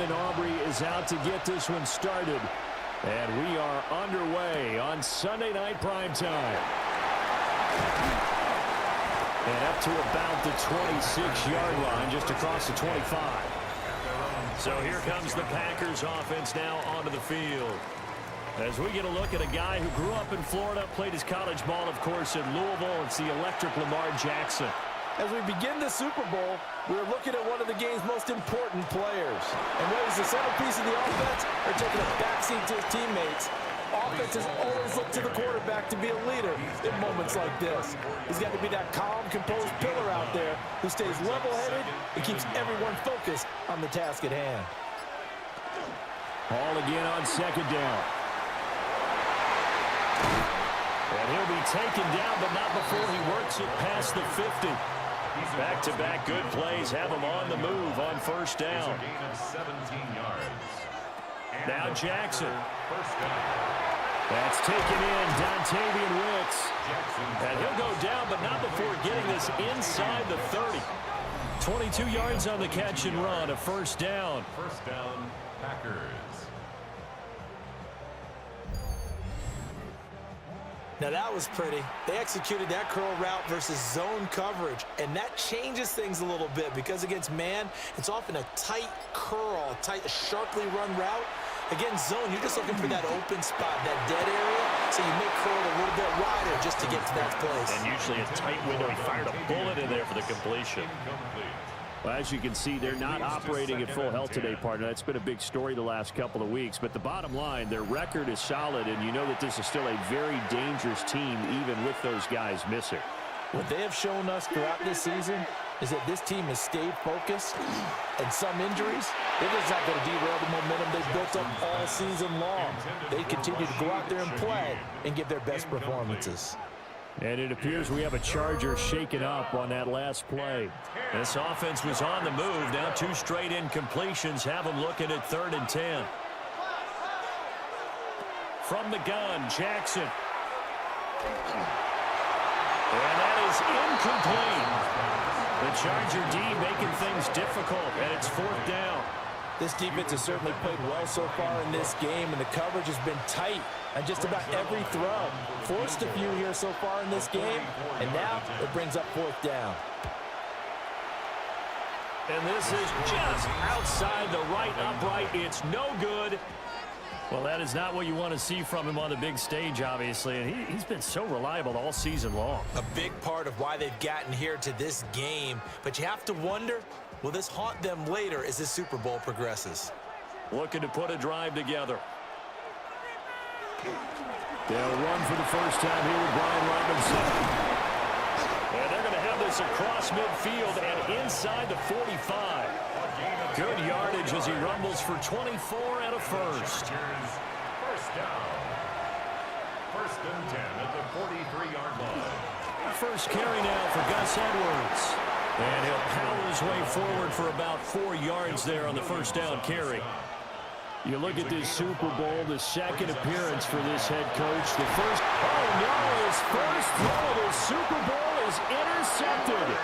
Brandon Aubrey is out to get this one started. And we are underway on Sunday night primetime. And up to about the 26-yard line, just across the 25. So here comes the Packers offense now onto the field. As we get a look at a guy who grew up in Florida, played his college ball, of course, in Louisville. It's the electric Lamar Jackson. As we begin the Super Bowl, we're looking at one of the game's most important players. And whether he's the centerpiece of the offense or taking a backseat to his teammates, offenses always look to the quarterback to be a leader in moments like this. He's got to be that calm, composed pillar out there who stays level-headed and keeps everyone focused on the task at hand. Ball again on second down. And he'll be taken down, but not before he works it past the 50. Back-to-back good plays have him on the move on first down. Now Jackson. That's taken in, Dontavian Wicks. And he'll go down, but not before getting this inside the 30. 22 yards on the catch and run, a first down. First down, Packers. Now that was pretty. They executed that curl route versus zone coverage, and that changes things a little bit because against man, it's often a tight curl, tight, sharply run route. Against zone, you're just looking for that open spot, that dead area, so you make curl a little bit wider just to get to that place. And usually a tight window. He fired a bullet in there for the completion. Well, as you can see, they're not operating at full health today, partner. That's been a big story the last couple of weeks. But the bottom line, their record is solid, and you know that this is still a very dangerous team, even with those guys missing. What they have shown us throughout this season is that this team has stayed focused, and some injuries, they're just not going to derail the momentum they've built up all season long. They continue to go out there and play and give their best performances. And it appears we have a Charger shaken up on that last play. This offense was on the move. Now 2 straight incompletions have them looking at 3rd and 10. From the gun, Jackson. And that is incomplete. The Charger D making things difficult, and it's 4th down. This defense has certainly played well so far in this game, and the coverage has been tight on just about every throw. Forced a few here so far in this game, and now it brings up 4th down. And this is just outside the right upright. It's no good. Well, that is not what you want to see from him on the big stage, obviously, and he's been so reliable all season long. A big part of why they've gotten here to this game, but you have to wonder, will this haunt them later as this Super Bowl progresses? Looking to put a drive together. They'll run for the first time here with Brian Robinson. And they're going to have this across midfield and inside the 45. Good yardage as he rumbles for 24 and a first. First down. 1st and 10 at the 43-yard line. First carry now for Gus Edwards. And he'll power his way forward for about 4 yards there on the first down carry. You look at this Super Bowl, the 2nd appearance for this head coach. The first, oh no, his first throw of the Super Bowl is intercepted.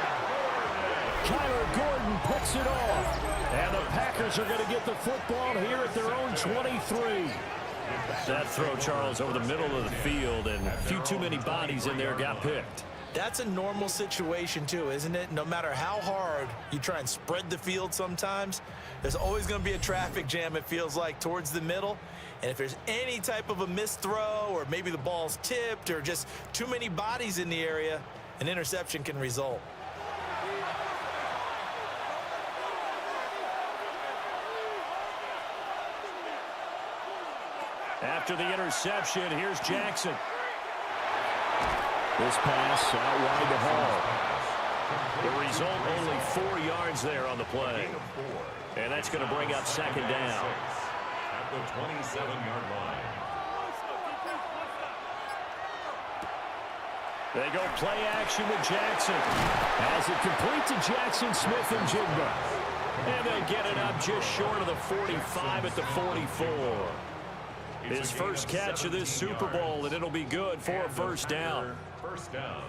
Kyler Gordon picks it off. And the Packers are going to get the football here at their own 23. That throw, Charles, over the middle of the field, and a few too many bodies in there got picked. That's a normal situation too, isn't it? No matter how hard you try and spread the field sometimes, there's always going to be a traffic jam, it feels like, towards the middle. And if there's any type of a missed throw, or maybe the ball's tipped, or just too many bodies in the area, an interception can result. After the interception, here's Jackson. This pass out wide to Hall. The result, only 4 yards there on the play. And that's going to bring up 2nd down. At the 27-yard line. They go play action with Jackson. As it complete to Jackson, Smith, and Jigba. And they get it up just short of the 45 at the 44. His first catch of this Super Bowl, and it'll be good for a first down. First down.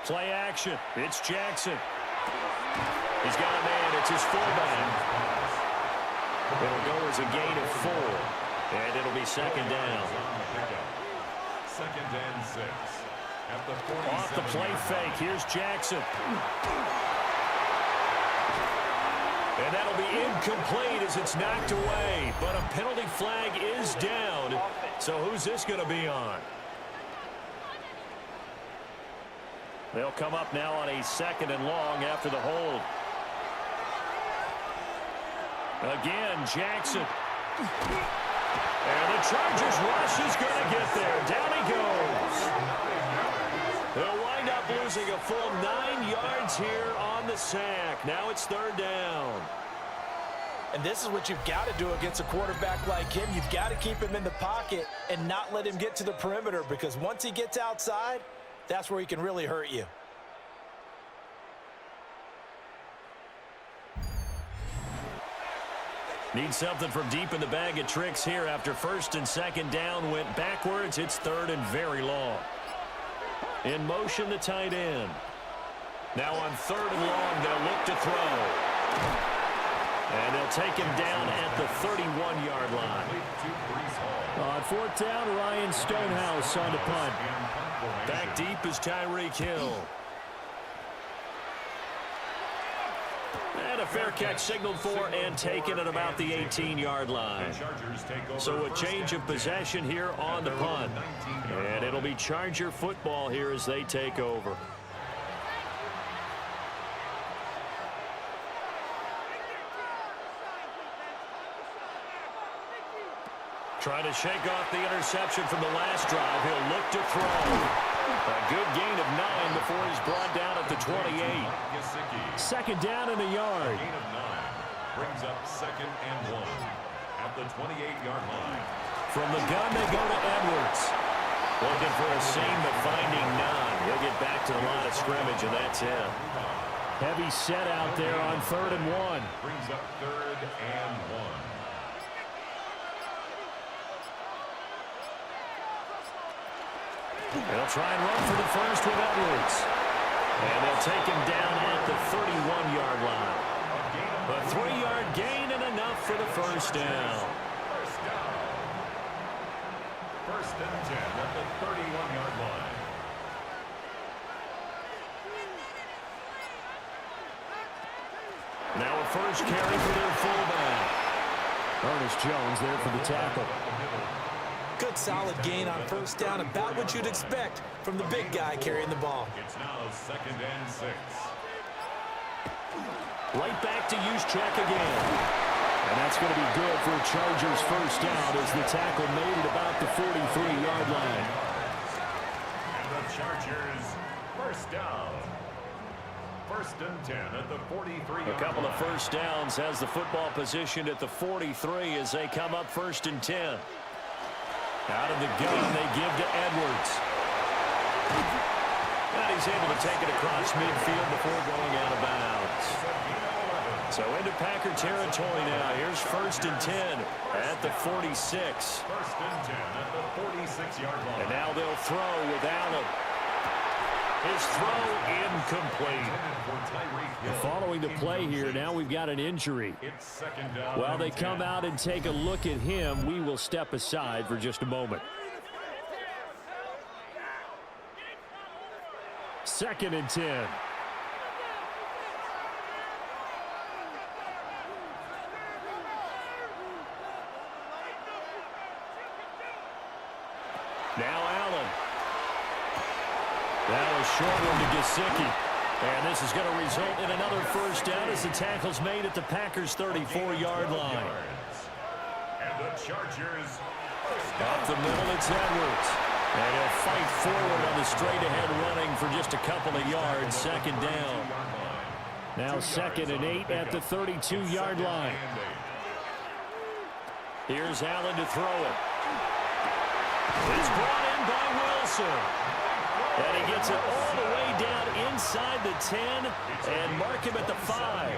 Play action. It's Jackson. He's got a man. It's his fullback. It'll go as a gain of 4. And it'll be 2nd down. 2nd and 6. At the 47. Off the play fake. Here's Jackson. And that'll be incomplete as it's knocked away. But a penalty flag is down. So who's this going to be on? They'll come up now on a 2nd and long after the hold. Again, Jackson. And the Chargers rush is going to get there. Down he goes. They'll wind up losing a full 9 yards here on the sack. Now it's 3rd down. And this is what you've got to do against a quarterback like him. You've got to keep him in the pocket and not let him get to the perimeter, because once he gets outside, that's where he can really hurt you. Need something from deep in the bag of tricks here after 1st and 2nd down went backwards. It's 3rd and very long. In motion, the tight end. Now on 3rd and long, they'll look to throw. And they'll take him down at the 31-yard line. On 4th down, Ryan Stonehouse on the punt. Back deep is Tyreek Hill. And a fair catch signaled for and taken at about the 18-yard line. So a change of possession here on the punt. And it'll be Charger football here as they take over. Trying to shake off the interception from the last drive. He'll look to throw. A good gain of 9 before he's brought down at the 28. 2nd down in the yard. Gain of 9 brings up 2nd and 1 at the 28-yard line. From the gun, they go to Edwards. Looking for a seam, but finding none. He'll get back to the line of scrimmage, and that's him. Heavy set out there on 3rd and 1. Brings up 3rd and 1. They'll try and run for the first with Edwards. And they'll take him down at the 31-yard line. A 3-yard gain and enough for the first down. First down. 1st and 10 at the 31-yard line. Now a first carry for their fullback. Ernest Jones there for the tackle. Good solid gain on first down, about what you'd expect from the big guy carrying the ball. It's now 2nd and 6. Right back to Juszczyk again. And that's going to be good for a Chargers first down as the tackle made it about the 43-yard line. And the Chargers first down. 1st and 10 at the 43-yard line. A couple of first downs has the football positioned at the 43 as they come up 1st and 10. Out of the gun, they give to Edwards. And he's able to take it across midfield before going out of bounds. So into Packer territory now. Here's 1st and 10 at the 46. 1st and 10 at the 46-yard line. And now they'll throw with Allen. His throw incomplete. Following the play here, now we've got an injury. It's 2nd down. While they come out and take a look at him, we will step aside for just a moment. 2nd and 10. Now Allen. That was short one to Gesicki. And this is going to result in another first down as the tackle's made at the Packers' 34-yard line. And the Chargers Up the middle, it's Edwards. And he'll fight forward on the straight-ahead running for just a couple of yards. 2nd down. Now 2nd and 8 at the 32-yard line. Here's Allen to throw it. It's brought in by Wilson. And he gets it all the way down inside the 10 and mark him at the 5.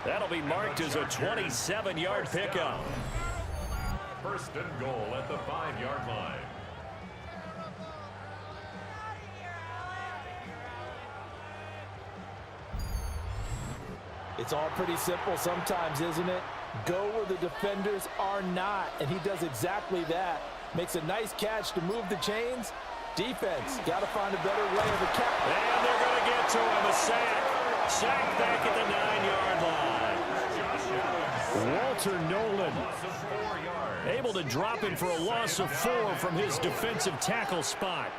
That'll be marked as a 27-yard pickup. 1st and goal at the 5-yard line. It's all pretty simple sometimes, isn't it? Go where the defenders are not, and he does exactly that. Makes a nice catch to move the chains. Defense, got to find a better way of attack. And they're going to get to him, a sack. Sack back at the 9-yard line. Walter Nolan able to drop him for a loss of 4 from his defensive tackle spot.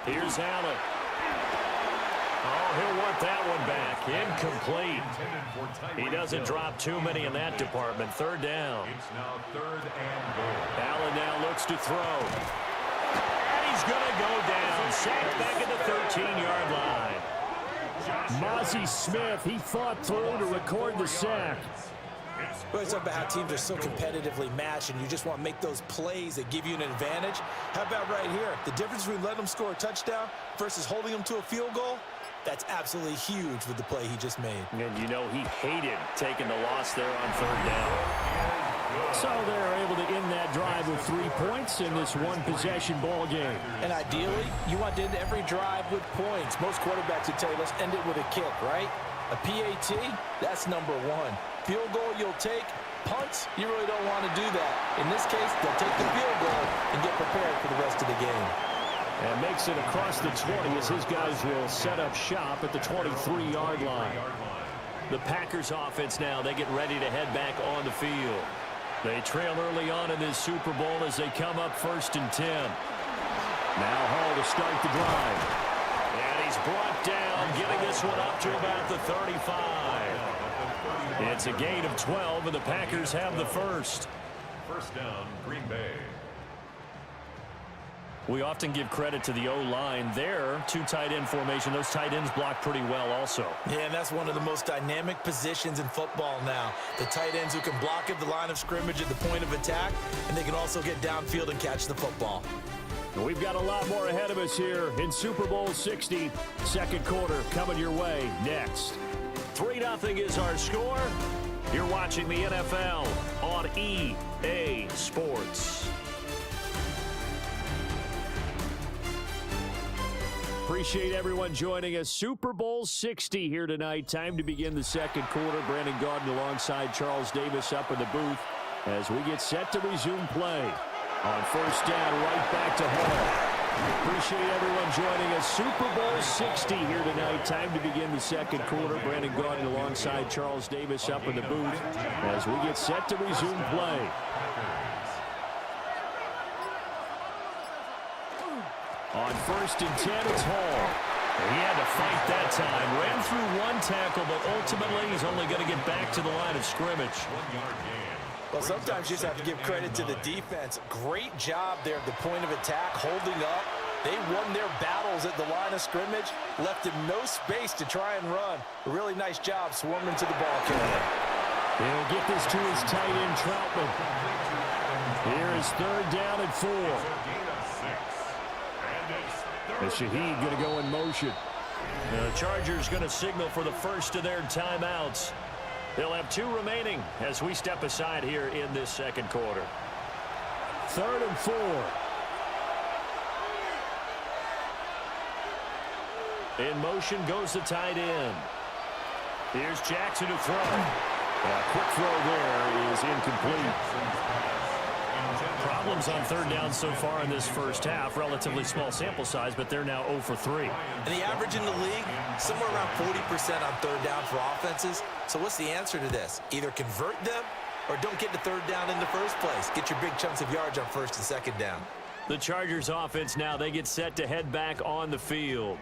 Here's Allen. Oh, he'll want that one back. Incomplete. He doesn't drop too many in that department. 3rd down. It's now 3rd and goal. Allen now looks to throw. And he's going to go down. Sacked back at the 13-yard line. Mozzie Smith, he fought through to record the sack. Well, it's about how teams are so competitively matched, and you just want to make those plays that give you an advantage. How about right here? The difference between letting them score a touchdown versus holding them to a field goal, that's absolutely huge with the play he just made. And you know he hated taking the loss there on 3rd down. So they're able to end that drive with 3 points in this one-possession ball game. And ideally, you want to end every drive with points. Most quarterbacks would tell you, let's end it with a kick, right? A PAT, that's number 1. Field goal you'll take. Punts, you really don't want to do that. In this case, they'll take the field goal and get prepared for the rest of the game. And makes it across the 20 as his guys will set up shop at the 23-yard line. The Packers offense now, they get ready to head back on the field. They trail early on in this Super Bowl as they come up 1st and 10. Now Hall to start the drive. And he's brought down, getting this one up to about the 35. It's a gain of 12, and the Packers have the first. 1st down, Green Bay. We often give credit to the O-line there. Two tight end formation. Those tight ends block pretty well also. Yeah, and that's one of the most dynamic positions in football now. The tight ends who can block at the line of scrimmage at the point of attack, and they can also get downfield and catch the football. We've got a lot more ahead of us here in Super Bowl 60. Second quarter coming your way next. 3-0 is our score. You're watching the NFL on EA Sports. Appreciate everyone joining us. Super Bowl 60 here tonight. Time to begin the second quarter. Brandon Gaudin alongside Charles Davis up in the booth as we get set to resume play. On first down, right back to Hall. Appreciate everyone joining us. Super Bowl 60 here tonight. Time to begin the second quarter. Brandon Gaudin alongside Charles Davis up in the booth as we get set to resume play. On first and 10, it's Hall. He had to fight that time. Ran through one tackle, but ultimately he's only going to get back to the line of scrimmage. Well, sometimes you just have to give credit to the defense. Great job there at the point of attack, holding up. They won their battles at the line of scrimmage, left him no space to try and run. A really nice job swarming to the ball carrier. He'll get this to his tight end, Troutman. Here is third down and 4. And Shaheed going to go in motion. The Chargers going to signal for the first of their timeouts. They'll have 2 remaining as we step aside here in this second quarter. Third and 4. In motion goes the tight end. Here's Jackson to throw. A quick throw there is incomplete. Problems on third down so far in this first half. Relatively small sample size, but they're now 0 for 3. And the average in the league, somewhere around 40% on third down for offenses. So what's the answer to this? Either convert them or don't get to third down in the first place. Get your big chunks of yards on first and second down. The Chargers offense now, they get set to head back on the field.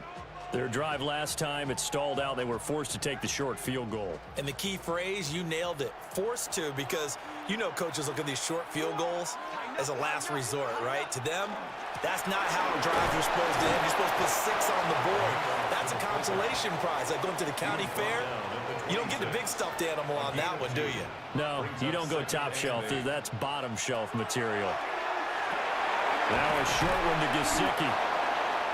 Their drive last time, it stalled out. They were forced to take the short field goal. And the key phrase, you nailed it. Forced to, because you know coaches look at these short field goals as a last resort, right? To them, that's not how drives are supposed to end. You're supposed to put 6 on the board. That's a consolation prize. Like going to the county fair, you don't get the big stuffed animal on that one, do you? No, you don't go top shelf. That's bottom shelf material. Now a short one to Gesicki.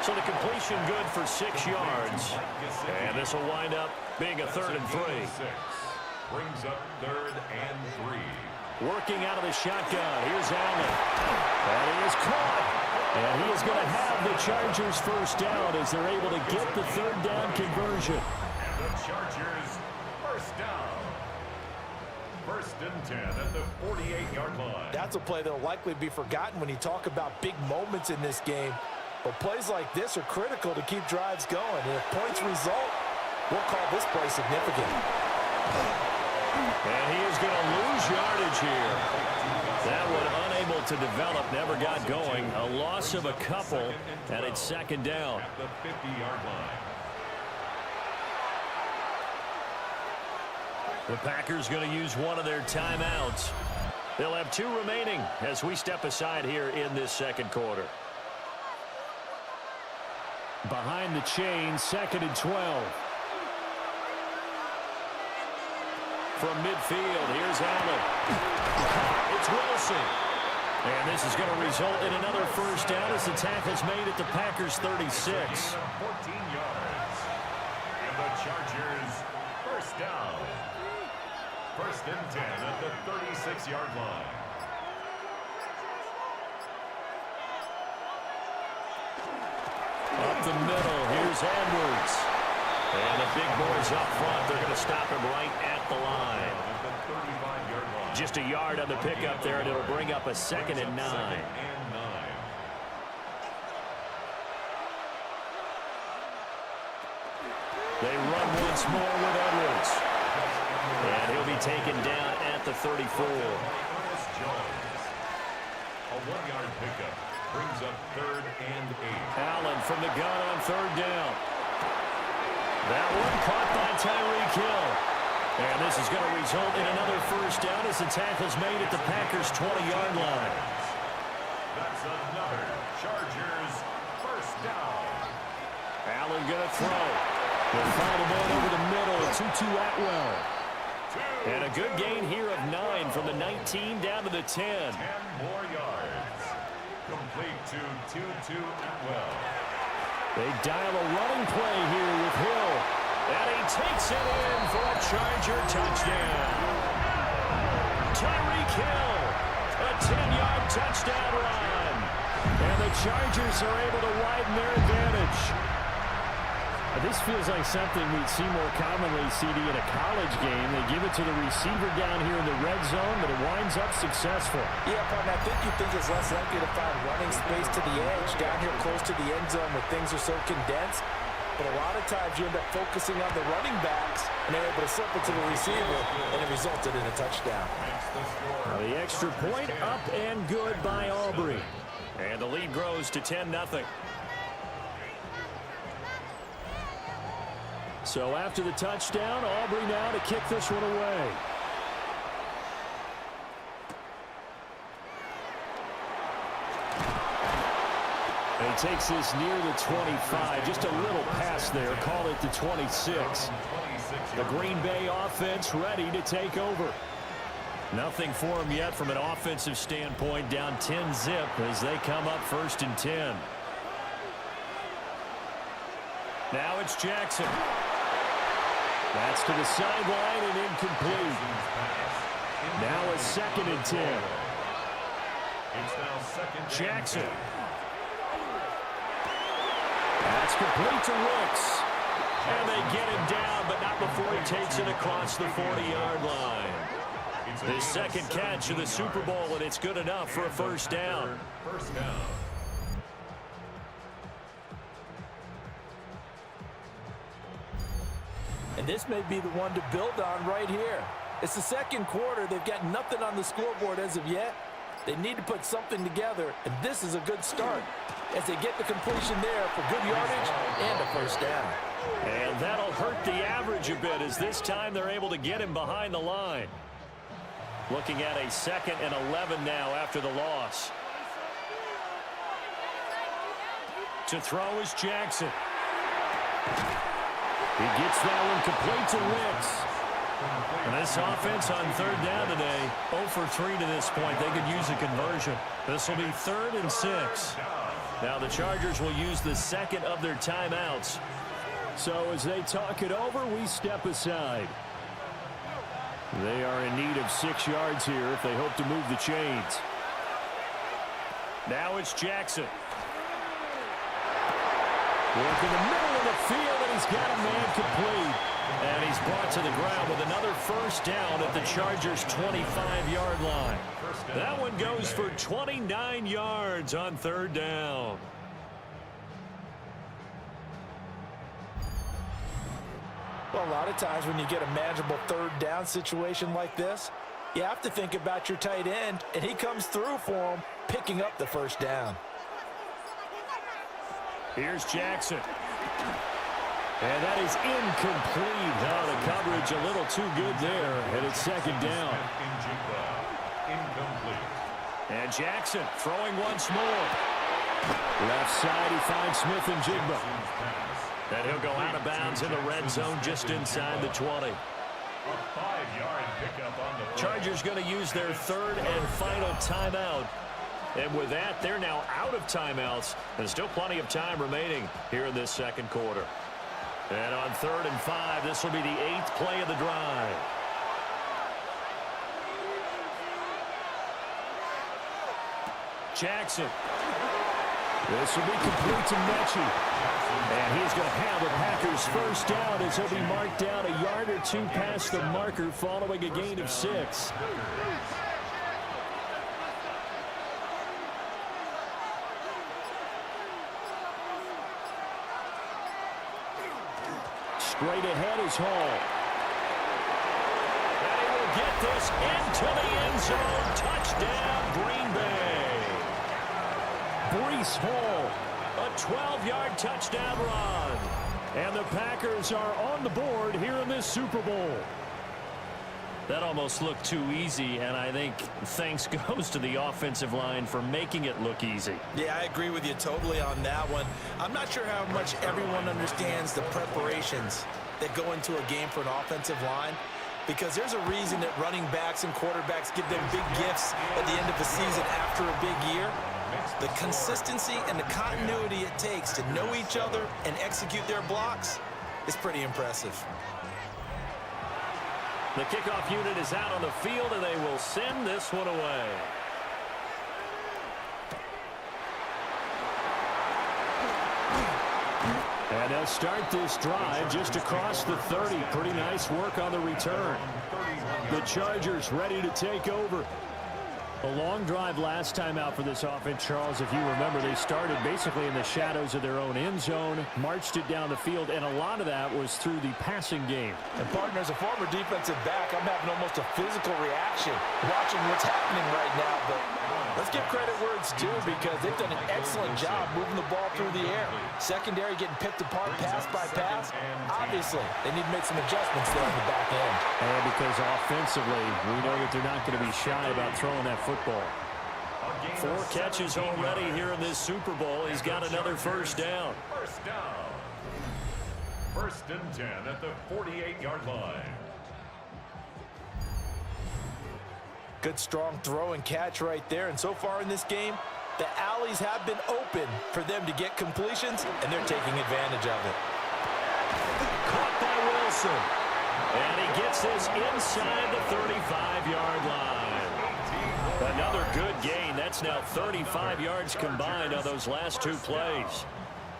So the completion good for 6 yards. And this will wind up being a third and 3. Brings up third and 3. Working out of the shotgun. Here's Allen. And he is caught. And he is going to have the Chargers first down as they're able to get the third down conversion. And the Chargers first down. First and 10 at the 48-yard line. That's a play that will likely be forgotten when you talk about big moments in this game. But plays like this are critical to keep drives going. And if points result, we'll call this play significant. And he is going to lose yardage here. That one unable to develop, never got going. A loss of a couple, and it's second down. At the 50-yard line. The Packers going to use one of their timeouts. They'll have 2 remaining as we step aside here in this second quarter. Behind the chain, second and 12. From midfield, here's Allen. It's Wilson. And this is going to result in another first down as the tackle's made at the Packers 36. 14 yards. And the Chargers first down. First and 10 at the 36-yard line. Up the middle, here's Edwards. And the big boys up front, they're going to stop him right at the line. Just a yard on the pickup there, and it'll bring up a second and 9. They run once more with Edwards. And he'll be taken down at the 34. A 1-yard pickup brings up third and 8. Allen from the gun on third down. That one caught by Tyreek Hill. And this is going to result in another first down as the tackle's made at the Packers' 20-yard line. That's another Chargers first down. Allen going to throw. They'll find a man over the middle. Tutu Atwell. And a good gain here of 9 from the 19 down to the 10. 10 more yards. Complete to Tutu Atwell. They dial a running play here with Hill. And he takes it in for a Charger touchdown. Tyreek Hill. A 10-yard touchdown run. And the Chargers are able to widen their advantage. This feels like something we'd see more commonly, CD, in a college game. They give it to the receiver down here in the red zone, but it winds up successful. Yeah, partner, I think you think it's less likely to find running space to the edge down here close to the end zone where things are so condensed. But a lot of times you end up focusing on the running backs, and they're able to slip it to the receiver, and it resulted in a touchdown. Now the extra point up and good by Aubrey. And the lead grows to 10-0. So after the touchdown, Aubrey now to kick this one away. And he takes this near the 25. Just a little pass there. Call it the 26. The Green Bay offense ready to take over. Nothing for them yet from an offensive standpoint. Down 10-zip as they come up 1st and 10. Now it's Jackson. That's to the sideline and incomplete. Now a 2nd and 10. Jackson. That's complete to Wicks. And they get him down, but not before he takes it across the 40-yard line. His 2nd catch of the Super Bowl, and it's good enough for a first down. First down. And this may be the one to build on right here. It's the 2nd quarter. They've got nothing on the scoreboard as of yet. They need to put something together, and this is a good start as they get the completion there for good yardage and a first down. And that'll hurt the average a bit as this time they're able to get him behind the line. Looking at a 2nd and 11 now after the loss. To throw is Jackson. He gets that one complete to Wicks. And this offense on 3rd down today, 0 for 3 to this point. They could use a conversion. This will be 3rd and 6. Now the Chargers will use the 2nd of their timeouts. So as they talk it over, we step aside. They are in need of 6 yards here if they hope to move the chains. Now it's Jackson. Work in the middle of the field, and he's got a man complete. And he's brought to the ground with another first down at the Chargers' 25-yard line. That one goes for 29 yards on 3rd down. Well, a lot of times when you get a manageable 3rd down situation like this, you have to think about your tight end, and he comes through for him, picking up the first down. Here's Jackson. And that is incomplete. Oh, the coverage a little too good there, and it's 2nd down. Incomplete. And Jackson throwing once more. Left side, he finds Smith and Jigba. And he'll go out of bounds in the red zone just inside the 20. A 5-yard pickup on the Chargers going to use their 3rd and final timeout. And with that, they're now out of timeouts. And still plenty of time remaining here in this 2nd quarter. And on 3rd and 5, this will be the 8th play of the drive. Jackson. This will be complete to Mechie. And he's going to have the Packers first down as he'll be marked down a yard or 2 past the marker following a gain of 6. Straight ahead is Hall. And he will get this into the end zone. Touchdown, Green Bay. Breece Hall, a 12-yard touchdown run. And the Packers are on the board here in this Super Bowl. That almost looked too easy, and I think thanks goes to the offensive line for making it look easy. Yeah, I agree with you totally on that one. I'm not sure how much everyone understands the preparations that go into a game for an offensive line, because there's a reason that running backs and quarterbacks give them big gifts at the end of the season after a big year. The consistency and the continuity it takes to know each other and execute their blocks is pretty impressive. The kickoff unit is out on the field, and they will send this one away. And they'll start this drive just across the 30. Pretty nice work on the return. The Chargers ready to take over. A long drive last time out for this offense, Charles. If you remember, they started basically in the shadows of their own end zone, marched it down the field, and a lot of that was through the passing game. And partner, as a former defensive back, I'm having almost a physical reaction watching what's happening right now. But let's give credit where it's due, because they've done an excellent job moving the ball through the air. Secondary getting picked apart pass by pass. Obviously, they need to make some adjustments there on the back end. And because offensively, we know that they're not going to be shy about throwing that football. 4 catches already here in this Super Bowl. He's got another first down. First down. 1st and 10 at the 48-yard line. Good strong throw and catch right there. And so far in this game, the alleys have been open for them to get completions, and they're taking advantage of it. Caught by Wilson. And he gets this inside the 35-yard line. Another good gain. That's now 35 yards combined on those last 2 plays.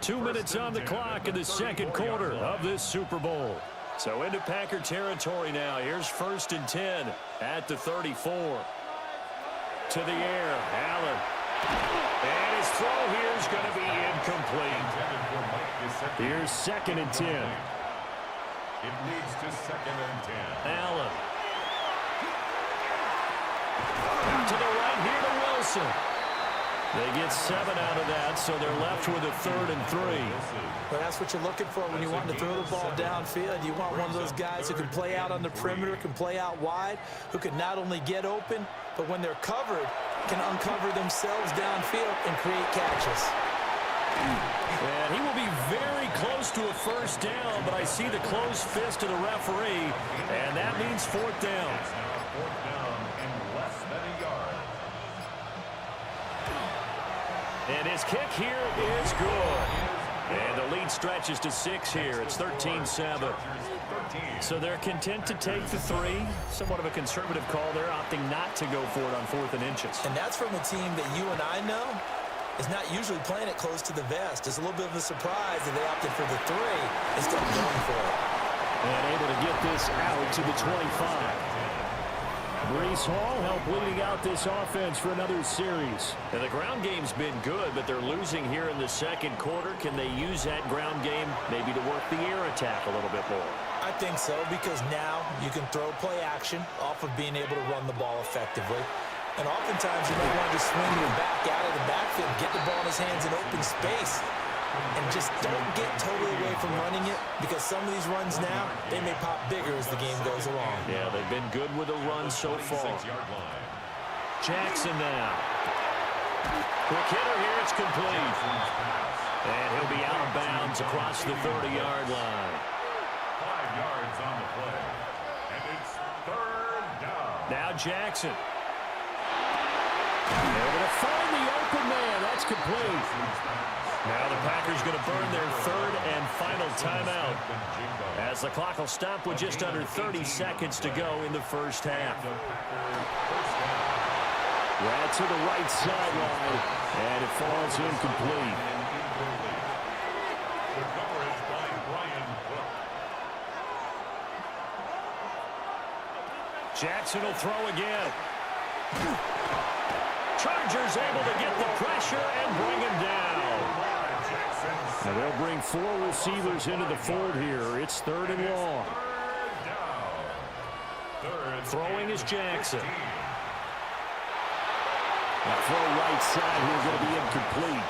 2 minutes on the clock in the second quarter of this Super Bowl. So into Packer territory now. Here's 1st and 10 at the 34. To the air, Allen. And his throw here is going to be incomplete. Here's 2nd and 10. It leads to 2nd and 10. Allen. Out to the right here to Wilson. They get 7 out of that, so they're left with a 3rd and 3. Well, that's what you're looking for when you want to throw the ball downfield. You want one of those guys who can play out on the perimeter, can play out wide, who can not only get open, but when they're covered, can uncover themselves downfield and create catches. And he will be very close to a first down, but I see the closed fist of the referee, and that means 4th down. 4th down and less than a yard. And his kick here is good. And the lead stretches to 6 here. It's 13-7. So they're content to take the 3. Somewhat of a conservative call. They're opting not to go for it on 4th and inches. And that's from a team that you and I know is not usually playing it close to the vest. It's a little bit of a surprise that they opted for the 3 instead of going for it. And able to get this out to the 25. Breece Hall helped leading out this offense for another series. And the ground game's been good, but they're losing here in the second quarter. Can they use that ground game maybe to work the air attack a little bit more? I think so, because now you can throw play action off of being able to run the ball effectively. And oftentimes you might want to just swing your back out of the backfield, get the ball in his hands in open space, and just don't get totally away from running it, because some of these runs now, they may pop bigger as the game goes along. Yeah, they've been good with a run so far. Jackson now. Quick hitter here, it's complete. And he'll be out of bounds across the 30-yard line. 5 yards on the play. And it's 3rd down. Now Jackson. Able to find the open man. That's complete. Now the Packers going to burn their 3rd and final timeout, as the clock will stop with just under 30 seconds to go in the first half. Right to the right sideline, and it falls incomplete. The coverage by Brian Cook. Jackson will throw again. Chargers able to get the pressure and bring him down. Now they'll bring 4 receivers into the fold here. It's 3rd and long. Throwing is Jackson. That throw right side here going to be incomplete.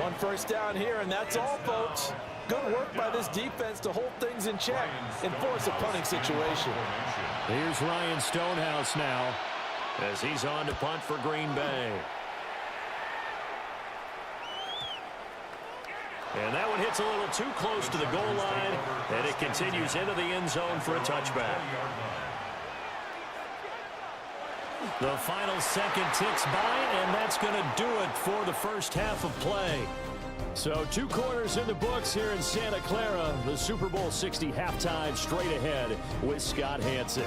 1 first down here, and that's all, folks. Good work by this defense to hold things in check and force a punting situation. Here's Ryan Stonehouse now as he's on to punt for Green Bay. And that one hits a little too close to the goal line, and it continues into the end zone for a touchback. The final second ticks by, and that's going to do it for the first half of play. So 2 quarters in the books here in Santa Clara. The Super Bowl 60 halftime straight ahead with Scott Hanson.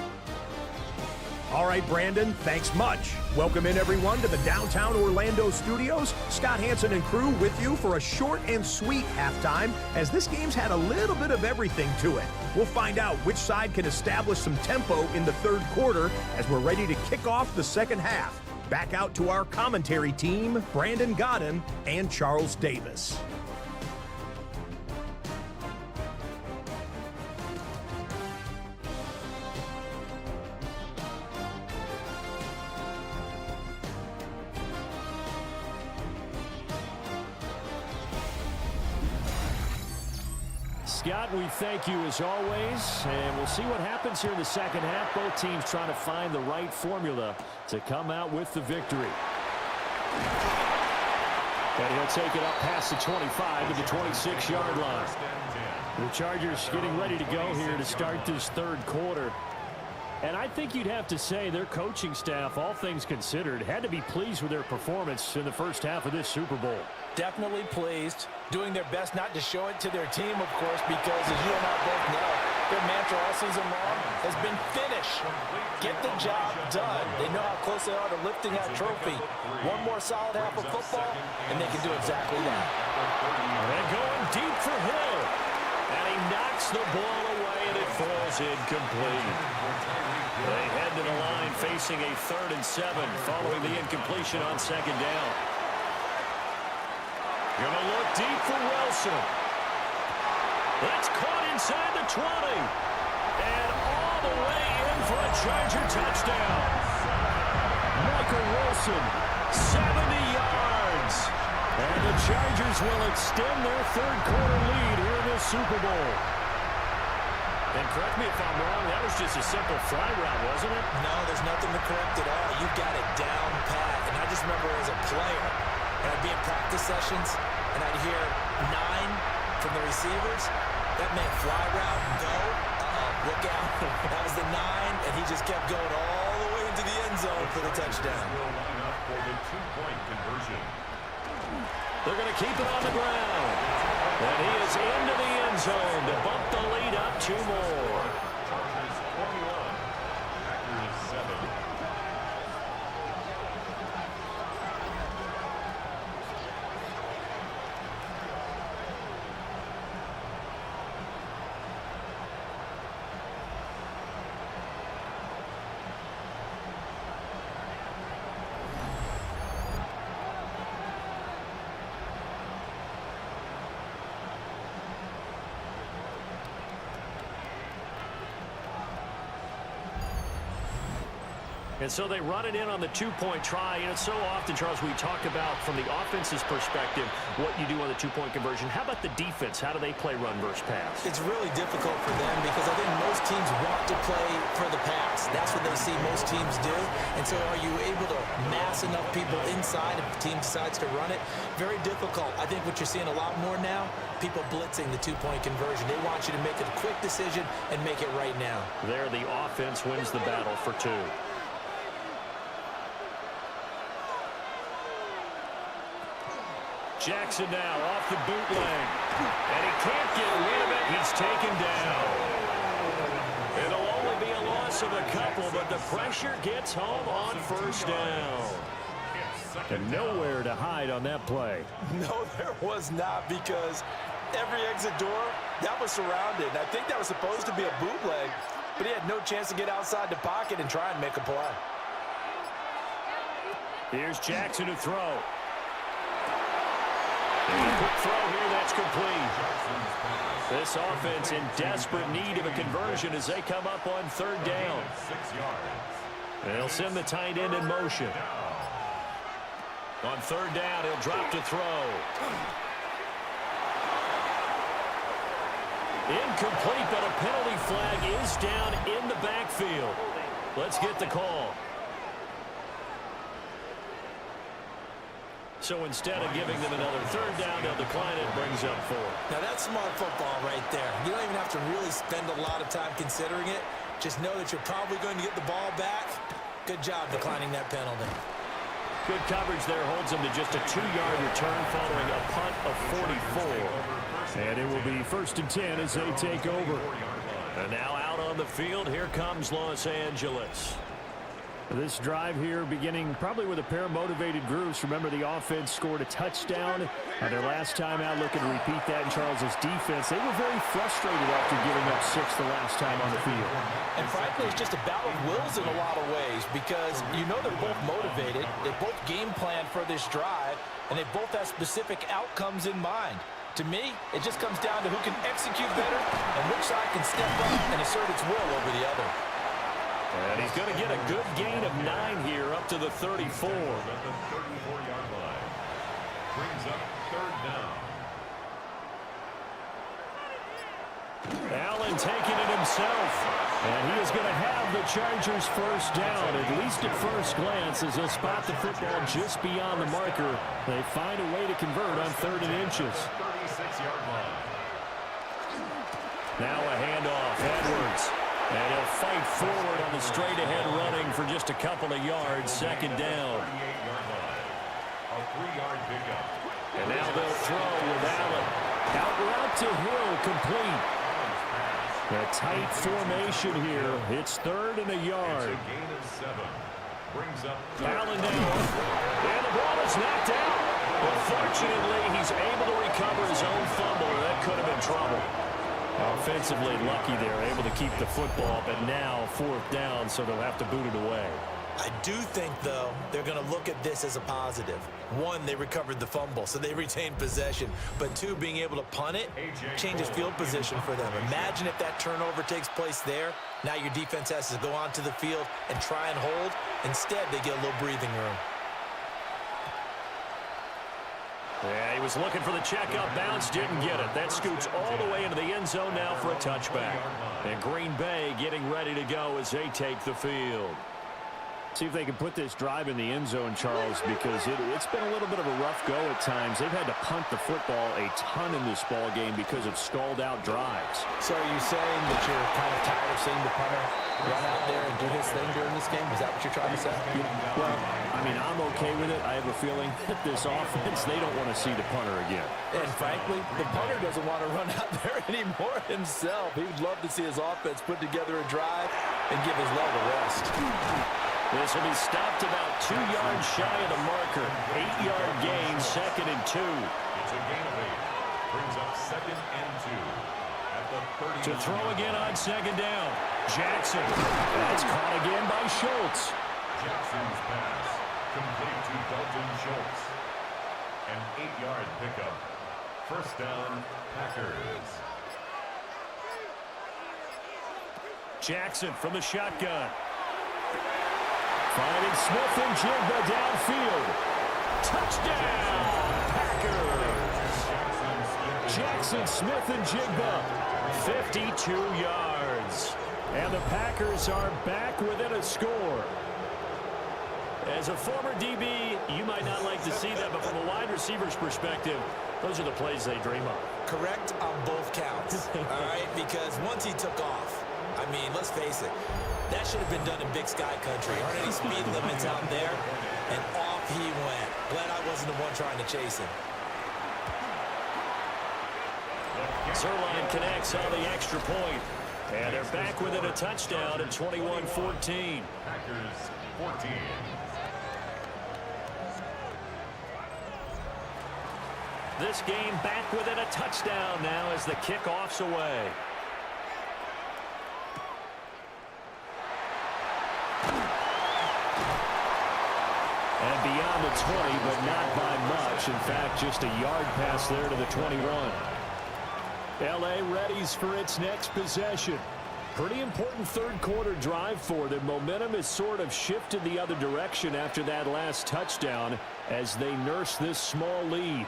All right, Brandon, thanks much. Welcome in, everyone, to the downtown Orlando studios. Scott Hanson and crew with you for a short and sweet halftime, as this game's had a little bit of everything to it. We'll find out which side can establish some tempo in the third quarter as we're ready to kick off the second half. Back out to our commentary team, Brandon Godden and Charles Davis. Scott, we thank you as always, and we'll see what happens here in the second half. Both teams trying to find the right formula to come out with the victory. And he'll take it up past the 25 to the 26-yard line. The Chargers getting ready to go here to start this third quarter. And I think you'd have to say their coaching staff, all things considered, had to be pleased with their performance in the first half of this Super Bowl. Definitely pleased, doing their best not to show it to their team, of course, because as you and I both know, their mantra all season long has been finish. Get the job done. They know how close they are to lifting that trophy. One more solid half of football, and they can do exactly that. And going deep for Hill. And he knocks the ball away, and it falls incomplete. They head to the line facing a 3rd and 7 following the incompletion on second down. Gonna look deep for Wilson. That's caught inside the 20. And all the way in for a Charger touchdown. Michael Wilson, 70 yards. And the Chargers will extend their third quarter lead here in this Super Bowl. And correct me if I'm wrong, that was just a simple fly route, wasn't it? No, there's nothing to correct at all. You got it down pat. And I just remember as a player, and I'd be in practice sessions, and I'd hear 9 from the receivers. That meant fly route, go, look out. That was the 9, and he just kept going all the way into the end zone for the touchdown. For the 2-point conversion. They're going to keep it on the ground. And he is into the end zone to bump the lead up 2 more. Chargers 21, Packers 7. And so they run it in on the 2-point try. And it's so often, Charles, we talk about from the offense's perspective what you do on the 2-point conversion. How about the defense? How do they play run versus pass? It's really difficult for them because I think most teams want to play for the pass. That's what they see most teams do. And so are you able to mass enough people inside if the team decides to run it? Very difficult. I think what you're seeing a lot more now, people blitzing the 2-point conversion. They want you to make a quick decision and make it right now. There, the offense wins the battle for 2. Jackson now off the bootleg. And he can't get rid of it. He's taken down. It'll only be a loss of a couple, but the pressure gets home on first down. And nowhere to hide on that play. No, there was not, because every exit door, that was surrounded. I think that was supposed to be a bootleg, but he had no chance to get outside the pocket and try and make a play. Here's Jackson to throw. Quick throw here, that's complete. This offense in desperate need of a conversion as they come up on 3rd down. 6 yards. And they'll send the tight end in motion. On 3rd down, he'll drop to throw. Incomplete, but a penalty flag is down in the backfield. Let's get the call. So instead of giving them another third down, they'll decline it, brings up 4. Now that's smart football right there. You don't even have to really spend a lot of time considering it. Just know that you're probably going to get the ball back. Good job declining that penalty. Good coverage there, holds them to just a 2-yard return following a punt of 44. And it will be 1st and 10 as they take over. And now out on the field, here comes Los Angeles. This drive here beginning probably with a pair of motivated groups. Remember, the offense scored a touchdown. Their last time out, looking to repeat that in Charles's defense. They were very frustrated after giving up 6 the last time on the field. And frankly, it's just a battle of wills in a lot of ways because you know they're both motivated. They both game plan for this drive, and they both have specific outcomes in mind. To me, it just comes down to who can execute better and which side can step up and assert its will over the other. And he's going to get a good gain of 9 here up to the 34. At the 34-yard line. Brings up 3rd down. Allen taking it himself. And he is going to have the Chargers' 1st down, at least at first glance, as they'll spot the football just beyond the marker. They find a way to convert on 3rd and inches. 36-yard line. Now a handoff, Edwards. And he'll fight forward on the straight-ahead running for just a couple of yards, 2nd down. 38-yard line. A 3-yard pickup. And now they'll throw with Allen. Out route to Hill, complete. A tight formation here. It's 3rd and a yard. It's a gain of 7. Brings up Allen down. And the ball is knocked out. But fortunately, he's able to recover his own fumble. That could have been trouble. Offensively lucky there, able to keep the football, but now 4th down, so they'll have to boot it away. I do think, though, they're going to look at this as a positive. 1, they recovered the fumble, so they retained possession. But 2, being able to punt it changes field position for them. Imagine if that turnover takes place there. Now your defense has to go onto the field and try and hold. Instead, they get a little breathing room. Yeah, he was looking for the checkup bounce, didn't get it. That scoots all the way into the end zone now for a touchback. And Green Bay getting ready to go as they take the field. See if they can put this drive in the end zone, Charles, because it's been a little bit of a rough go at times. They've had to punt the football a ton in this ball game because of stalled-out drives. So are you saying that you're kind of tired of seeing the punter run out there and do his thing during this game? Is that what you're trying to say? Well, I mean, I'm okay with it. I have a feeling that this offense, they don't want to see the punter again. And frankly, the punter doesn't want to run out there anymore himself. He would love to see his offense put together a drive and give his leg a rest. This will be stopped about 2 yards shy of the marker. 8-yard gain, 2nd and 2. It's a gain of 8. Brings up 2nd and 2. At the 30. To throw again on 2nd down. Jackson. That's caught again by Schultz. Jackson's pass. Complete to Dalton Schultz. An 8-yard pickup. 1st down, Packers. Jackson from the shotgun. Finding Smith and Jigba downfield. Touchdown, Packers. Jackson, Smith, and Jigba, 52 yards. And the Packers are back within a score. As a former DB, you might not like to see that, but from a wide receiver's perspective, those are the plays they dream of. Correct on both counts, all right? Because once he took off, I mean, let's face it, that should have been done in Big Sky Country. Aren't any speed limits out there? And off he went. Glad I wasn't the one trying to chase him. Zerline connects on the extra point. And they're back within a touchdown at 21-14. Packers 14. This game back within a touchdown now as the kickoff's away. And beyond the 20, but not by much. In fact, just a yard pass there to the 21. L.A. readies for its next possession. Pretty important third quarter drive for them. Momentum has sort of shifted the other direction after that last touchdown as they nurse this small lead.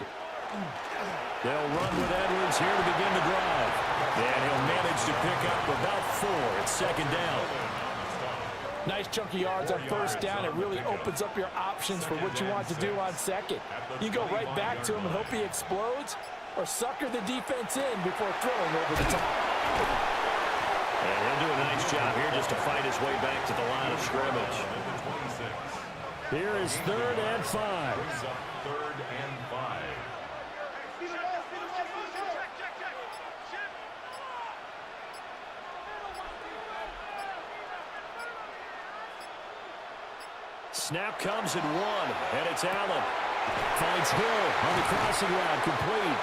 They'll run with Edwards here to begin the drive. And he'll manage to pick up about 4 at second down. Nice chunky yards on first down. It really opens up your options for what you want to do on second. You go right back to him and hope he explodes, or sucker the defense in before throwing over the top. And he'll do a nice job here just to fight his way back to the line of scrimmage. Here is 3rd and 5. 3rd and 5. Snap comes at 1, and it's Allen. Finds Hill on the crossing route, complete.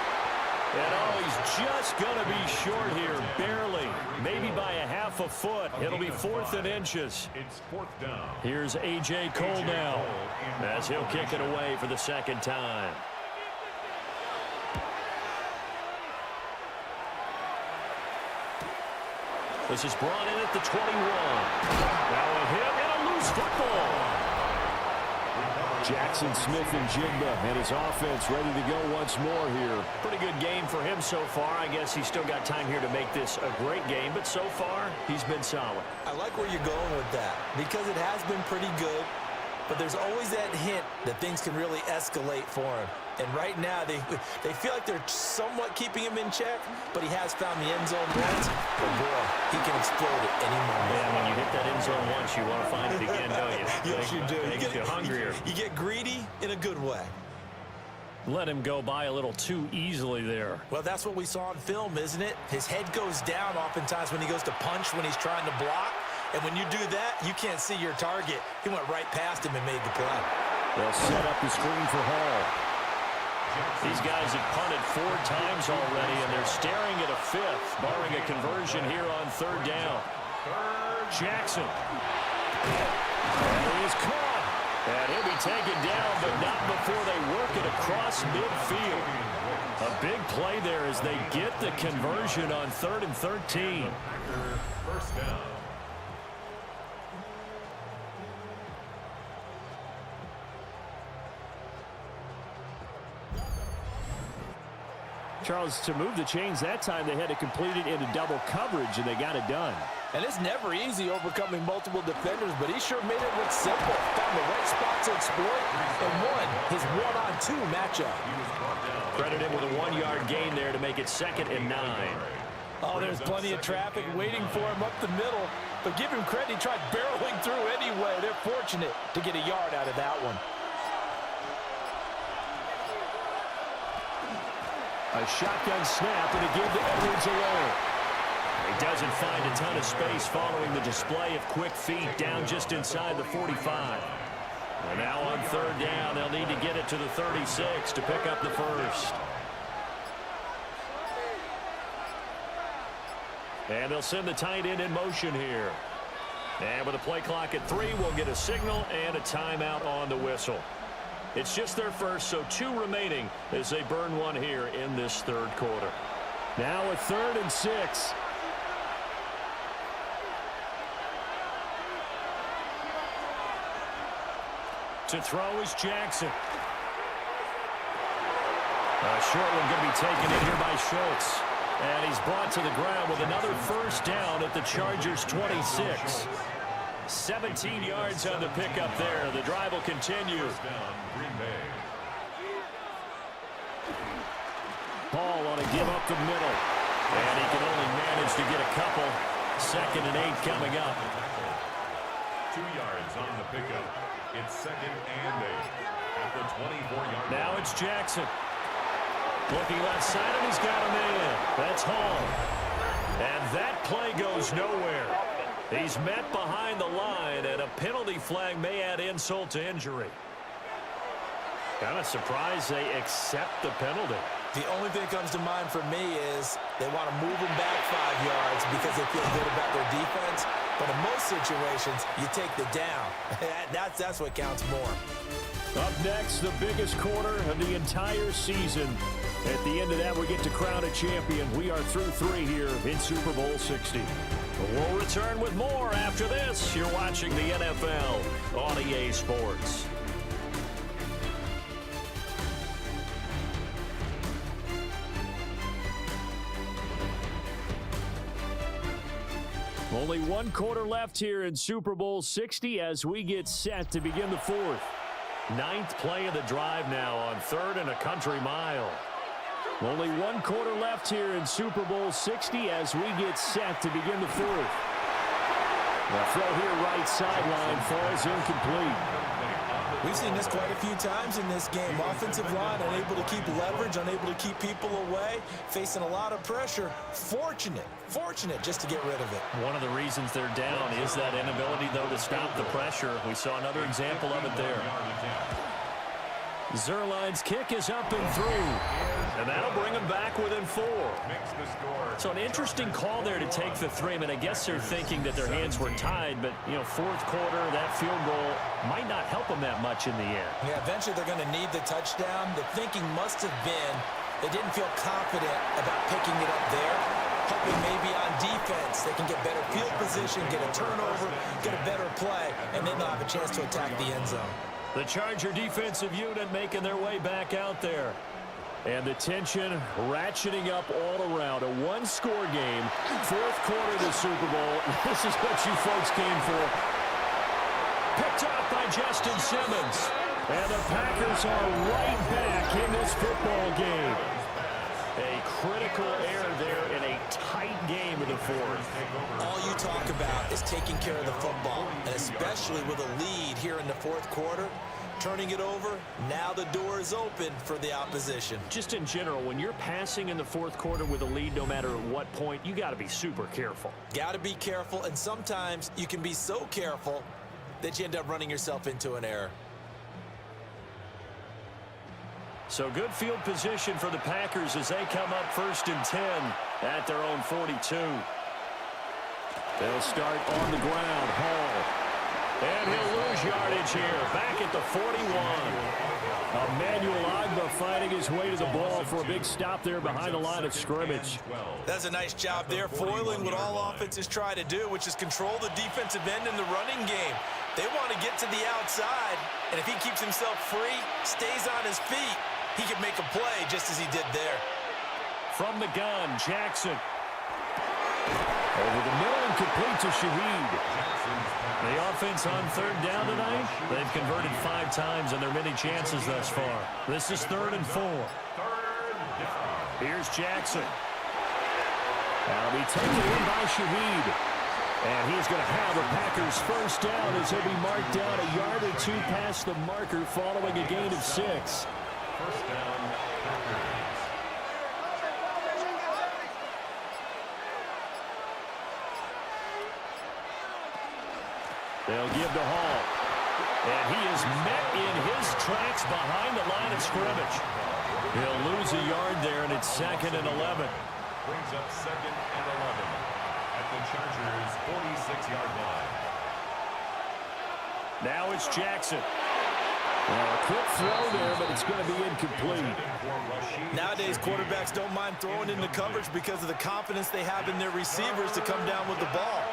And oh, he's just going to be short here, barely, maybe by a half a foot. It'll be 4th and inches. It's 4th down. Here's A.J. Cole now, as he'll kick it away for the second time. This is brought in at the 21. Now a hit and a loose football. Jackson, Smith, and Jigba, and his offense ready to go once more here. Pretty good game for him so far. I guess he's still got time here to make this a great game, but so far, he's been solid. I like where you're going with that, because it has been pretty good, but there's always that hint that things can really escalate for him. And right now, they feel like they're somewhat keeping him in check, but he has found the end zone once. But boy, he can explode at any moment. Yeah, when you hit that end zone once, you want to find it again, don't you? Yes, you do. You get hungrier. You get greedy in a good way. Let him go by a little too easily there. Well, that's what we saw on film, isn't it? His head goes down oftentimes when he goes to punch, when he's trying to block. And when you do that, you can't see your target. He went right past him and made the play. They'll set up the screen for Hall. These guys have punted 4 times already, and they're staring at a 5th, barring a conversion here on 3rd down. Jackson. And he is caught. And he'll be taken down, but not before they work it across midfield. A big play there as they get the conversion on 3rd and 13. First down. Charles, to move the chains that time, they had to complete it into double coverage, and they got it done. And it's never easy overcoming multiple defenders, but he sure made it look simple. Found the right spot to exploit and won his 1-on-2 matchup. Credited with a 1-yard gain there to make it 2nd and 9. Oh, there's plenty of traffic waiting for him up the middle, but give him credit, he tried barreling through anyway. They're fortunate to get a yard out of that one. A shotgun snap and a give to Edwards alone. He doesn't find a ton of space following the display of quick feet down just inside the 45. And now on 3rd down, they'll need to get it to the 36 to pick up the first. And they'll send the tight end in motion here. And with a play clock at 3, we'll get a signal and a timeout on the whistle. It's just their first, so 2 remaining as they burn 1 here in this 3rd quarter. Now a 3rd and 6. To throw is Jackson. A short one going to be taken in here by Schultz. And he's brought to the ground with another first down at the Chargers' 26. 17 yards on the pickup there. The drive will continue. Paul on a give up the middle. And he can only manage to get a couple. 2nd and 8 coming up. 2 yards on the pickup. It's 2nd and 8 at the 24-yard line. Now it's Jackson. Looking left side, and he's got a man. That's Hall. And that play goes nowhere. He's met behind the line, and a penalty flag may add insult to injury. Kind of surprised they accept the penalty. The only thing that comes to mind for me is they want to move him back 5 yards because they feel good about their defense. But in most situations, you take the down. That's what counts more. Up next, the biggest quarter of the entire season. At the end of that, we get to crown a champion. We are through 3 here in Super Bowl 60. We'll return with more after this. You're watching the NFL on EA Sports. Only one quarter left here in Super Bowl 60 as we get set to begin the fourth. Ninth play of the drive now on 3rd and a country mile. Only one quarter left here in Super Bowl 60 as we get set to begin the fourth. The throw here right sideline falls incomplete. We've seen this quite a few times in this game. Offensive line unable to keep leverage, unable to keep people away, facing a lot of pressure. Fortunate just to get rid of it. One of the reasons they're down is that inability, though, to stop the pressure. We saw another example of it there. Zerline's kick is up and through, and that'll bring them back within 4. So an interesting call there to take the 3. I mean, I guess they're thinking that their hands were tied, but, you know, 4th quarter, that field goal might not help them that much in the end. Yeah, eventually they're going to need the touchdown. The thinking must have been they didn't feel confident about picking it up there, hoping maybe on defense they can get better field position, get a turnover, get a better play, and then they'll have a chance to attack the end zone. The Charger defensive unit making their way back out there. And the tension ratcheting up all around. A one-score game. 4th quarter of the Super Bowl. This is what you folks came for. Picked off by Justin Simmons. And the Packers are right back in this football game. A critical error there in a tight game of the 4th. All you talk about is taking care of the football, and especially with a lead here in the 4th quarter, turning it over, now the door is open for the opposition. Just in general, when you're passing in the 4th quarter with a lead, no matter at what point, you got to be super careful. Got to be careful, and sometimes you can be so careful that you end up running yourself into an error. So good field position for the Packers as they come up 1st and 10 at their own 42. They'll start on the ground. Hall. And he'll lose yardage here. Back at the 41. Emmanuel Agba fighting his way to the ball for a big stop there behind the line of scrimmage. That's a nice job there, foiling what all offenses try to do, which is control the defensive end in the running game. They want to get to the outside, and if he keeps himself free, stays on his feet, he can make a play just as he did there. From the gun, Jackson. Over the middle and complete to Shaheed. The offense on 3rd down tonight, they've converted 5 times on their many chances thus far. This is 3rd and 4. Here's Jackson. That'll be taken in by Shaheed. And he's going to have the Packers first down as he'll be marked down a yard or 2 past the marker following a gain of 6. First down, Packers. They'll give to Hall. And he is met in his tracks behind the line of scrimmage. He'll lose a yard there, and it's 2nd and 11. Brings up 2nd and 11 at the Chargers' 46-yard line. Now it's Jackson. Well, a quick throw there, but it's going to be incomplete. Nowadays, quarterbacks don't mind throwing into coverage because of the confidence they have in their receivers to come down with the ball.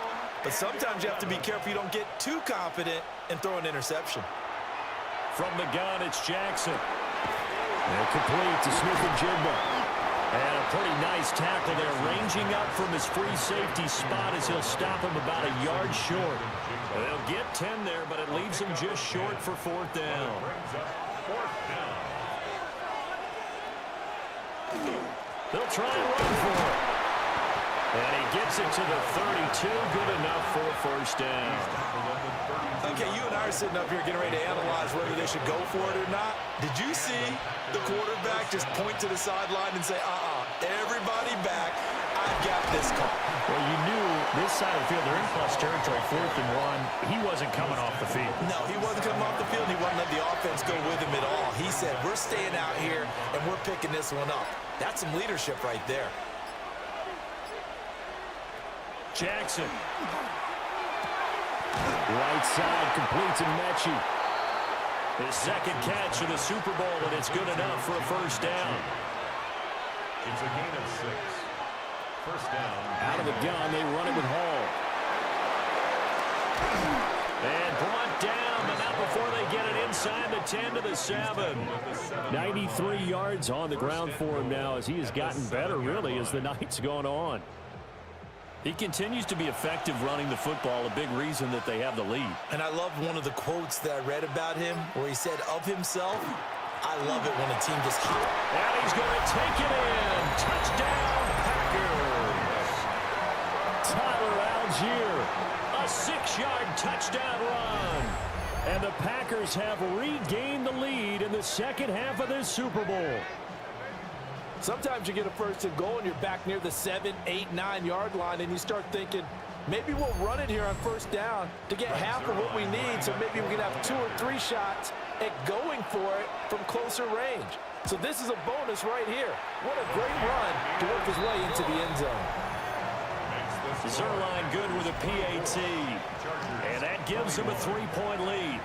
But sometimes you have to be careful you don't get too confident and throw an interception. From the gun, it's Jackson. And complete to Smith-Njigba. And a pretty nice tackle there, ranging up from his free safety spot as he'll stop him about a yard short. They'll get 10 there, but it leaves him just short for 4th down. They'll try and run for it. And he gets it to the 32, good enough for a first down. Okay, you and I are sitting up here getting ready to analyze whether they should go for it or not. Did you see the quarterback just point to the sideline and say, everybody back, I've got this call? Well, you knew this side of the field, they're in plus territory, 4th and 1. He wasn't coming off the field. No, he wasn't coming off the field. He wouldn't let the offense go with him at all. He said, we're staying out here, and we're picking this one up. That's some leadership right there. Jackson. Right side complete to Mechie. His 2nd catch of the Super Bowl, and it's good enough for a first down. It's a gain of 6. First down. Out of the gun, they run it with Hall. And brought down, but not before they get it inside the 10 to the 7. 93 yards on the ground for him now as he has gotten better, really, as the night's gone on. He continues to be effective running the football, a big reason that they have the lead. And I love one of the quotes that I read about him where he said of himself, I love it when a team just hops. And he's going to take it in. Touchdown, Packers. Tyler Algier, a 6-yard touchdown run. And the Packers have regained the lead in the second half of this Super Bowl. Sometimes you get a first and goal and you're back near the 7, 8, 9-yard line and you start thinking, maybe we'll run it here on first down to get half of what we need, so maybe we can have 2 or 3 shots at going for it from closer range. So this is a bonus right here. What a great run to work his way into the end zone. Zerline good with a PAT. And that gives him a 3-point lead.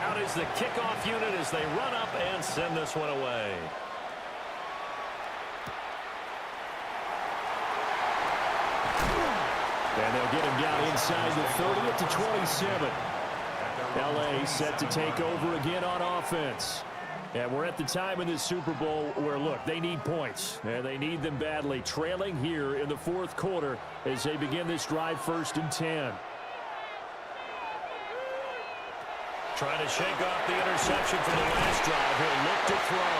Out is the kickoff unit as they run up and send this one away. And they'll get him down inside the 30 at the 27. LA set to take over again on offense. And we're at the time in this Super Bowl where, look, they need points. And they need them badly. Trailing here in the fourth quarter as they begin this drive, 1st and 10. Trying to shake off the interception from the last drive. He'll look to throw.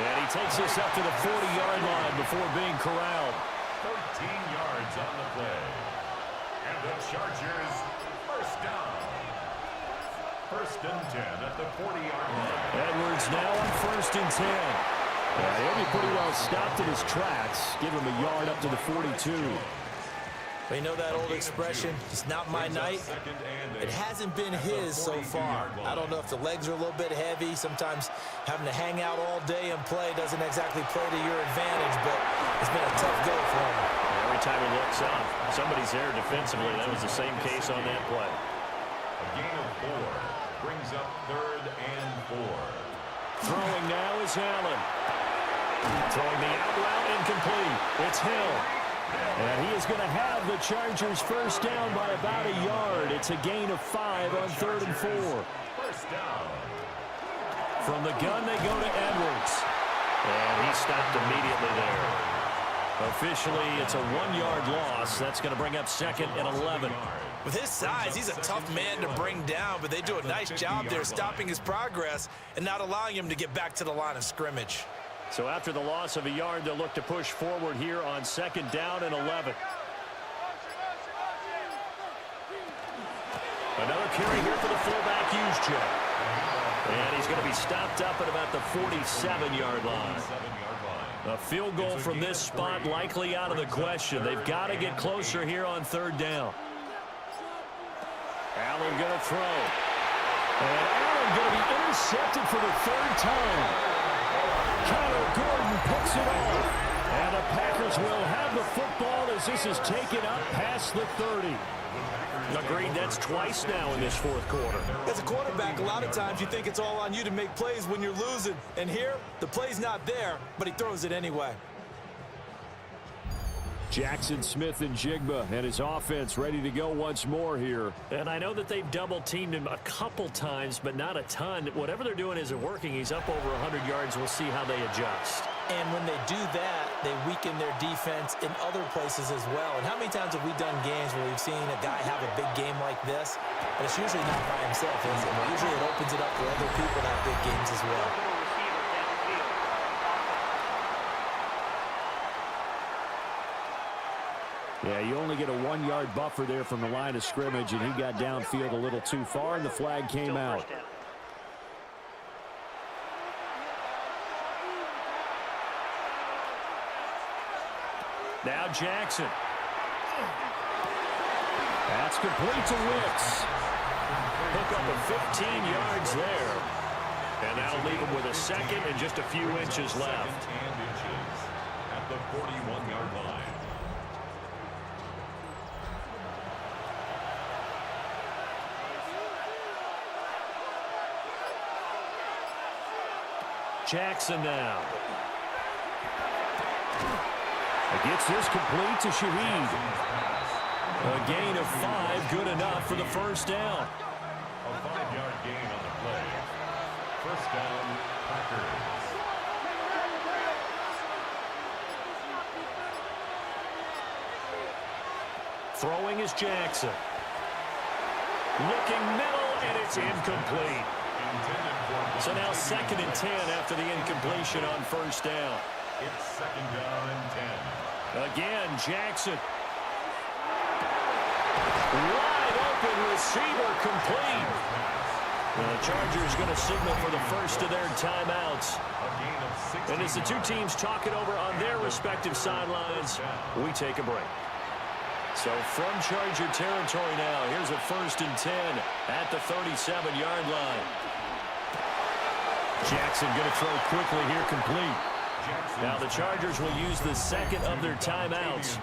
And he takes this up to the 40-yard line before being corralled. 13 yards on the play. And the Chargers, first down. 1st and 10 at the 40-yard line. Edwards now on 1st and 10. He'll be pretty well stopped in his tracks. Give him a yard up to the 42. But you know that old expression, it's not my night? It hasn't been his so far. I don't know if the legs are a little bit heavy. Sometimes having to hang out all day and play doesn't exactly play to your advantage, but it's been a tough go for him. Every time he looks up, somebody's there defensively. That was the same case on that play. A gain of 4 brings up 3rd and 4. Throwing now is Allen. Throwing the out route incomplete. It's Hill. And he is going to have the Chargers first down by about a yard. It's a gain of 5 on 3rd and 4. First down. From the gun, they go to Edwards. And he stopped immediately there. Officially, it's a 1-yard loss. That's going to bring up 2nd and 11. With his size, he's a tough man to bring down, but they do a nice job there stopping his progress and not allowing him to get back to the line of scrimmage. So after the loss of a yard, they'll look to push forward here on 2nd down and 11. Another carry here for the fullback, Juszczyk. And he's going to be stopped up at about the 47-yard line. A field goal from this spot likely out of the question. They've got to get closer here on 3rd down. Allen going to throw. And Allen going to be intercepted for the 3rd time. Connor Gordon picks it off. And the Packers will have the football as this is taken up past the 30. Agreed, that's twice now in this fourth quarter. As a quarterback, a lot of times you think it's all on you to make plays when you're losing. And here, the play's not there, but he throws it anyway. Jackson, Smith, and Jigba and his offense ready to go once more here. And I know that they've double-teamed him a couple times, but not a ton. Whatever they're doing isn't working. He's up over 100 yards. We'll see how they adjust. And when they do that, they weaken their defense in other places as well. And how many times have we done games where we've seen a guy have a big game like this? But it's usually not by himself, is it? Usually it opens it up for other people to have big games as well. Yeah, you only get a 1-yard buffer there from the line of scrimmage, and he got downfield a little too far, and the flag came out. Now Jackson. That's complete to Wicks. Pick up a 15 yards there. And that'll leave him with a second and just a few inches left. At the 41-yard line. Jackson now. Gets this complete to Shaheed. A gain of 5, good enough for the first down. A 5-yard gain on the play. First down, Packers. Throwing is Jackson. Looking middle, and it's incomplete. So now 2nd and 10 after the incompletion on first down. It's 2nd down and 10. Again, Jackson. Wide open receiver, complete. And the Chargers going to signal for the first of their timeouts. And as the two teams talk it over on their respective sidelines, we take a break. So from Charger territory now, here's a 1st and 10 at the 37-yard line. Jackson going to throw quickly here, complete. Now the Chargers will use the 2nd of their timeouts.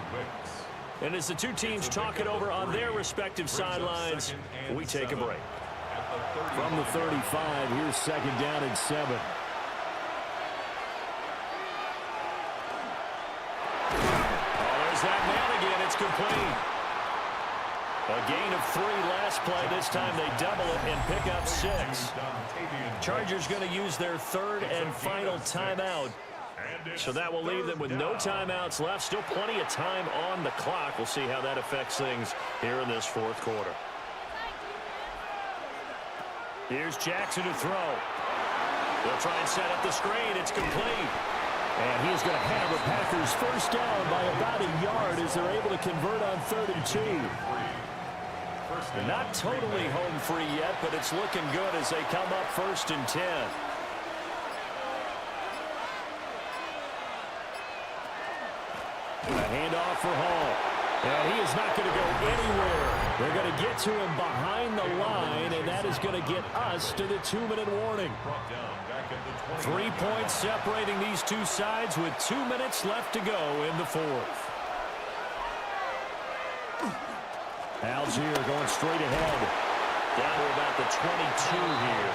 And as the two teams talk it over on their respective sidelines, we take a break. From the 35, here's 2nd down and 7. There's that man again. It's complete. A gain of 3 last play. This time they double it and pick up 6. Chargers going to use their 3rd and final timeout. So that will leave them with no timeouts left. Still plenty of time on the clock. We'll see how that affects things here in this 4th quarter. Here's Jackson to throw. They'll try and set up the screen. It's complete. And he's going to have the Packers first down by about a yard as they're able to convert on 3rd and 2. They're not totally home free yet, but it's looking good as they come up 1st and 10. A handoff for Hall. And he is not going to go anywhere. They're going to get to him behind the line, and that is going to get us to the 2-minute warning. 3 points separating these two sides with 2 minutes left to go in the 4th. Algier going straight ahead. Down to about the 22 here.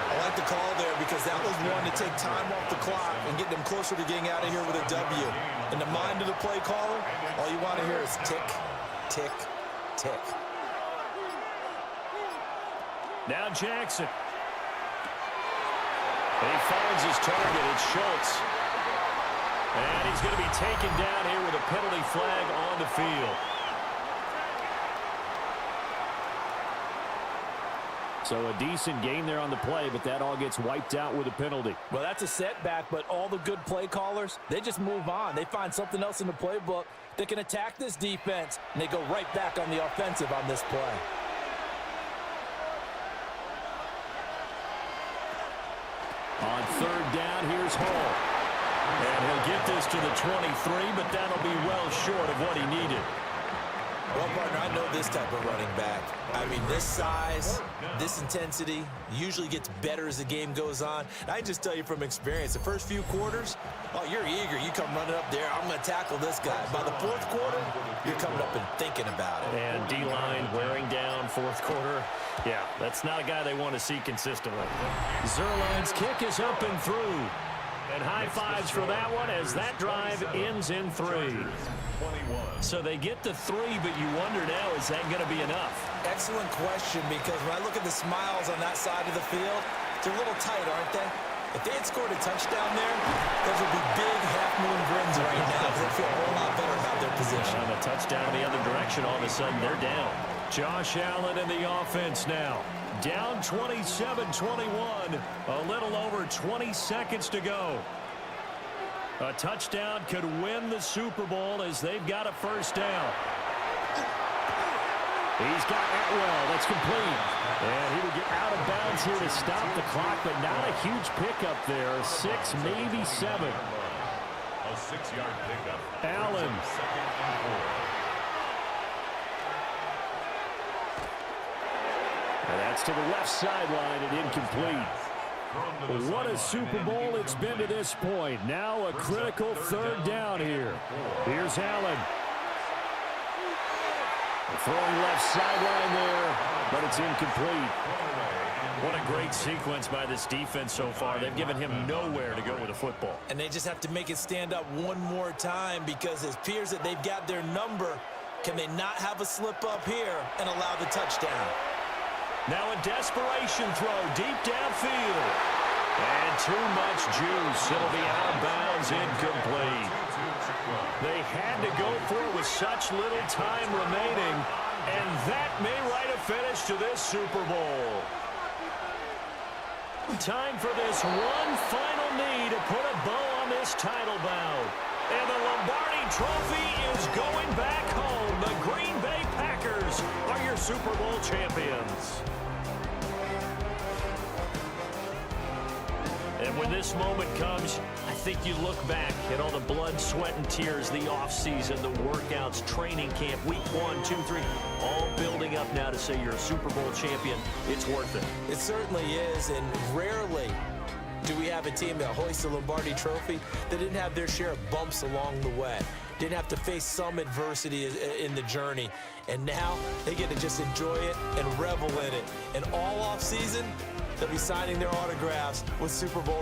I like the call there because that was one to take time off the clock and get them closer to getting out of here with a W. In the mind of the play caller, all you want to hear is tick, tick, tick. Now Jackson. And he finds his target. It's Schultz. And he's going to be taken down here with a penalty flag on the field. So a decent gain there on the play, but that all gets wiped out with a penalty. Well, that's a setback, but all the good play callers, they just move on. They find something else in the playbook that can attack this defense, and they go right back on the offensive on this play. On 3rd down, here's Hall. And he'll get this to the 23, but that'll be well short of what he needed. Well, partner, I know this type of running back. I mean, this size, this intensity usually gets better as the game goes on. And I just tell you from experience, the first few quarters, oh, you're eager. You come running up there, I'm going to tackle this guy. By the 4th quarter, you're coming up and thinking about it. And D-line wearing down 4th quarter. Yeah, that's not a guy they want to see consistently. Zerline's kick is up and through. And high fives for that one as that drive ends in 3. So they get the 3, but you wonder now, is that going to be enough? Excellent question, because when I look at the smiles on that side of the field, they're a little tight, aren't they? If they had scored a touchdown there, those would be big half-moon grins right now because they feel a whole lot better about their position. And a touchdown the other direction, all of a sudden they're down. Josh Allen in the offense now. Down 27-21, a little over 20 seconds to go. A touchdown could win the Super Bowl as they've got a first down. He's got Atwell. That's complete. And he will get out of bounds here to stop the clock, but not a huge pickup there. 6, maybe 7. A 6-yard pickup. Allen. 2nd and 4. And that's to the left sideline and incomplete. What a Super Bowl it's been to this point. Now a critical 3rd down here. Here's Allen. Throwing left sideline there, but it's incomplete. What a great sequence by this defense so far. They've given him nowhere to go with the football. And they just have to make it stand up one more time because it appears that they've got their number. Can they not have a slip up here and allow the touchdown? Now a desperation throw deep downfield. And too much juice. It'll be out of bounds, incomplete. They had to go for it with such little time remaining, and that may write a finish to this Super Bowl. Time for this one final knee to put a bow on this title bout. And the Lombardi Trophy is going back home. The Green Bay Packers are your Super Bowl champions. And when this moment comes, I think you look back at all the blood, sweat, and tears, the offseason, the workouts, training camp, week 1, 2, 3, all building up now to say you're a Super Bowl champion. It's worth it. It certainly is, and rarely do we have a team that hoists the Lombardi Trophy that didn't have their share of bumps along the way, didn't have to face some adversity in the journey, and now they get to just enjoy it and revel in it. And all offseason, they'll be signing their autographs with Super Bowl